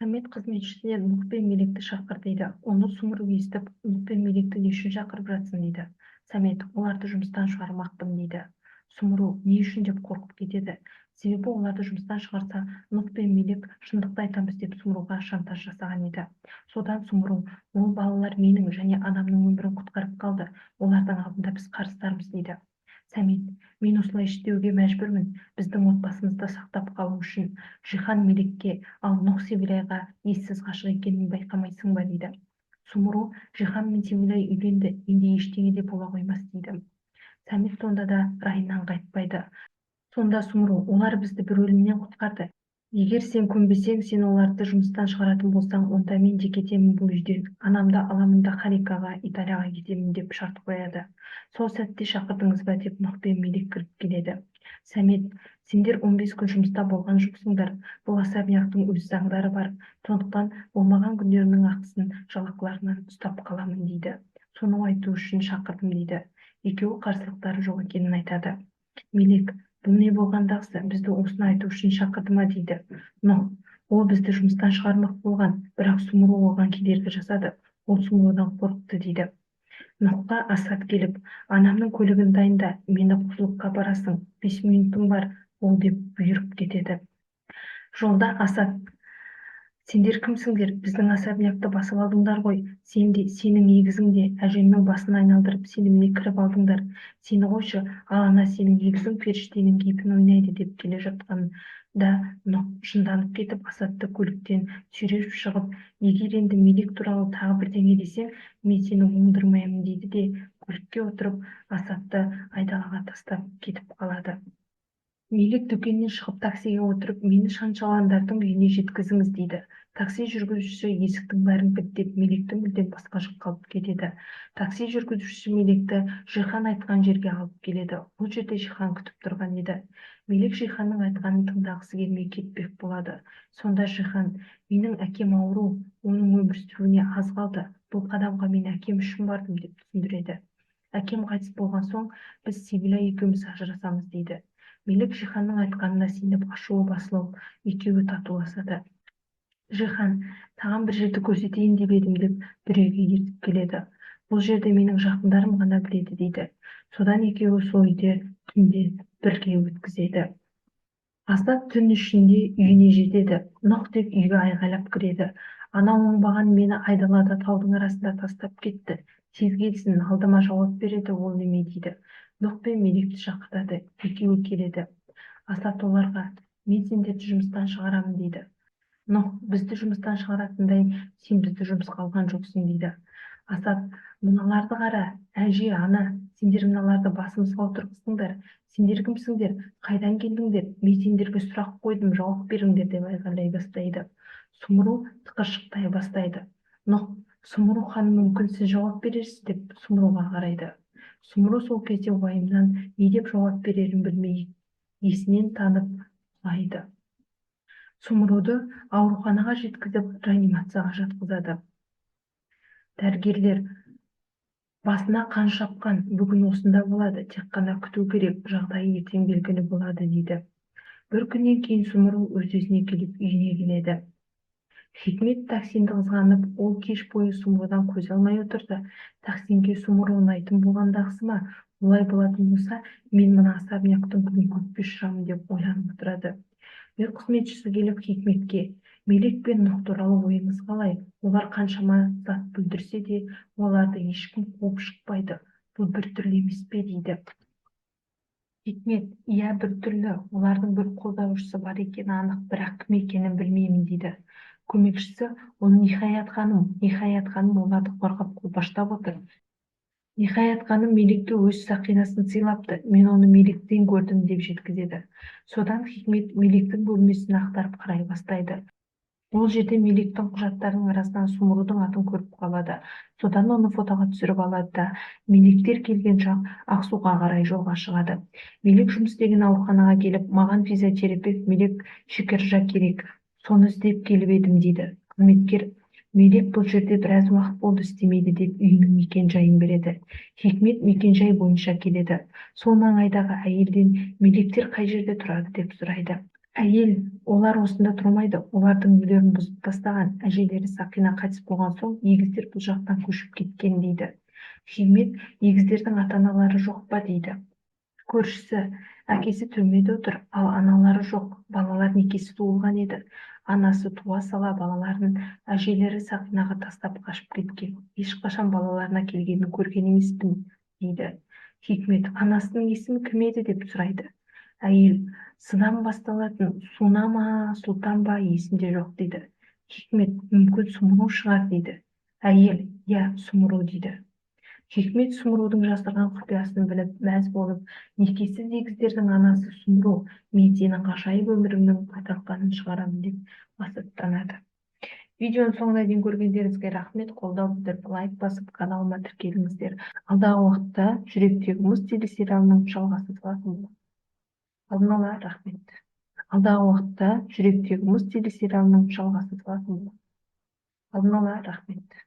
Самет қызметшісіне Нұх пен Мелекті шақыр дейді. Оны Сумру естіп, Нұх пен Мелекті не үшін шақырып жатсың дейді. Самет, оларды жұмыстан шығармақпын дейді. Сумру не үшін деп қорқып кетеді. Себебі оларды жұмыстан шығарса, Нұх пен Мелек шындықты айтамыз деп Сумруға шантаж жасаған еді. Содан Сумру, ол балалар менің және анамның өмірін құтқарып қалды. Олардың алдында біз қарыздармыз дейді. Самет, мен осылай істеуге мәжбүрмін. Біздің отбасымызды сақтап қалу үшін. Жихан Мелекке, ал Нұх Сибилайға ессіз ғашық екенін байқамайсың ба дейді. Сумру, Жихан мен Сибилай үйленді, енді ештеңе де бола қоймас дейді. Самет сонда да райынан қайтпайды. Сонда Сумру, олар бізді бір өлімнен құтқарды. Егер сен көнбесең, сен оларды жұмыстан шығаратын болсаң, онда мен де кетемін бұл үйден. Анамды аламын да Харикаға, Италияға кетемін деп шарт қояды. Сол сәтте шақырдыңыз ба деп Нұх пен Мелек кіріп келеді. Самет, сендер 15 күн жұмыста болған жоқсыңдар. Бұл особняктың өз заңдары бар. Сондықтан болмаған күндерінің ақысын жалақыларынан ұстап қаламын дейді. Соны айту үшін шақырдым дейді. Екеуі қарсылықтары жоқ екенін айтады. Мелек, бұл не болғандағысы, бізді осыны айту үшін шақырды ма дейді. Нұх, ол бізді жұмыстан шығармақ болған, бірақ Сумру оған кедергі жасады. Ол Сумрудан қорықты дейді. Нұхқа Асад келіп, анамның көлігін дайында, мені құлыққа барасың, 5 минутым бар, ол деп бұйырып кетеді. Жолда Асад, сендер кімсіңдер? Біздің особнякты басып алдыңдар ғой. Сен де, сенің егізің де әжемнің басын айналдырып, сеніміне кіріп алдыңдар. Сені қойшы, ал ана сенің егізің періштенің кейпін ойнайды деп келе жатқанда Нұх жынданып кетіп, Асадты көліктен сүйреп шығып, егер енді Мелек туралы тағы бірдеңе десең, мен сені оңдырмаймын дейді де, көлікке отырып, Асадты айдалаға тастап кетіп қалады. Мелек дүкеннен шығып таксиге отырып, мені Шаншаландардың үйіне жеткізіңіз дейді. Такси жүргізушісі есіктің бәрін бітеп, Мелекті мүлдем басқа жаққа алып кетеді. Такси жүргізушісі Мелекті Жихан айтқан жерге алып келеді. Бұл жерде Жихан күтіп тұрған еді. Мелек Жиханның айтқанын тыңдағысы келмей кетпек болады. Сонда Жихан, менің әкем ауру, оның өмір сүруіне аз қалды. Бұл қадамға мен әкем үшін бардым деп түсіндіреді. Әкем қайтыс болған соң, біз Сибилай екеуміз ажырасамыз дейді. Мелек Жиханның айтқанына сеніп ашуы басылып, екеуі татуласады. Жихан, саған бір жерді көрсетейін деп едім деп бір үйге ертіп келеді. Бұл жерде менің жақындарым ғана біледі дейді. Содан екеуі сол үйде түнде бірге өткізеді. Асад түн ішінде үйіне жетеді. Нұх деп үйге айғайлап кіреді. Ана оңбаған мені айдалада таудың арасында тастап кетті. Тез келсін, алдыма жауап береді, ол неме дейді. Нұх пен Мелекті шақыртады. Екеуі келеді. Асад оларға, мен сендерді жұмыстан шығарамын дейді. Нұх, бізді жұмыстан шығаратындай, сен бізді жұмысқа алған жоқсың дейді. Асад, мыналарды қара, әже, ана, сендер мыналарды басымызға отырғызсыңдар. Сендер кімсіңдер? Қайдан келдіңдер? Мен сендерге сұрақ қойдым, жауап беріңдер деп айғайлай бастайды. Сумру тықыршықтай бастайды. Нұх, Сумру ханым, мүмкін сіз жауап берерсіз деп Сумруға қарайды. Сумру сол кезде уайымнан не деп жауап берерін білмей, есінен танып құлайды. Сумруды ауруханаға жеткізіп, реанимацияға жатқызады. Дәрігерлер, басына қан шапқан, бүгін осында болады, тек қана күту керек, жағдайы ертең белгілі болады дейді. Бір күннен кейін Сумру өз-өзіне келіп үйіне келеді. Хикмет Таксинді қызғанып, ол кеш бойы Сумрудан көз алмай отырды. Таксинге Сумру ұнайтын болғандағысы ма? Олай болатын болса, мен мына особняктың күнін көкке ұшырамын деп ойланып отырады. Үй қызметшісі келіп Хикметке, Мелек пен Нұх туралы ойыңыз қалай? Олар қаншама зат бүлдірсе де, оларды ешкім қуып шықпайды. Бұл бір түрлі емес пе дейді. Хикмет, иә, бір түрлі. Олардың бір қолдаушысы бар екені анық, бірақ кім екенін білмеймін дейді. Көмекшісі, ол Нихаят ханым оларды қорғап қолпаштап отыр. Нихаят ханым Мелекке өз сақинасын сыйлапты, мен оны Мелектен көрдім деп жеткізеді. Содан Хикмет Мелектің бөлмесін ақтарып қарай бастайды. Ол жерде Мелектің құжаттарының арасынан Сумрудың атын көріп қалады. Содан оны фотоға түсіріп алады да, Мелектер келген жақ Ақсуға қарай жолға шығады. Мелек жұмыс істеген ауруханаға келіп, маған физиотерапевт Мелек Шикержа керек, соны іздеп келіп едім дейді. Қызметкер, Мелек бұл жерде біраз уақыт болды істемейді деп үйінің мекен-жайын береді. Хикмет мекен-жай бойынша келеді. Сол маңайдағы әйелден Мелектер қай жерде тұрады деп сұрайды. Әйел олар осында тұрмайды. Олардың үйлерін бұзып тастаған. Әжелері Сақина қайтыс болған соң, егіздер бұл жақтан көшіп кеткен дейді. Хикмет, егіздердің ата-аналары жоқ па дейді. Көршісі, әкесі түрмеде отыр, ал аналары жоқ. Балалар некесі туылған еді. Анасы туа сала балаларын әжелері Сақинаға тастап қашып кеткен. Ешқашан балаларына келгенін көрген емеспін дейді. Хикмет, анасының есімі кім еді деп сұрайды. Әйел, сыдан басталатын суна ма, сұлтан ба есімде жоқ дейді. Хикмет, мүмкін Сумұру шығар дейді. Әйел, иә, Сумұру дейді. Хикмет Сумұрудың жасырған құпиясын біліп, мәз болып, некесіз егіздердің анасы Сумұру, мен сенің ғажайып өміріңнің аталқанын шығарамын деп масаттанады. Видеоның соңына дейін көргендеріңізге рахмет. Қолдау білдіріп, лайк басып, каналыма тіркеліңіздер. Алдағы уақытта Жүректегі мұз телесериалының жалғасы салатын болады. Алдын ала рахмет. Алдағы уақытта Жүректегі мұз телесериалының жалғасы салатын болады. Алдын ала рахмет.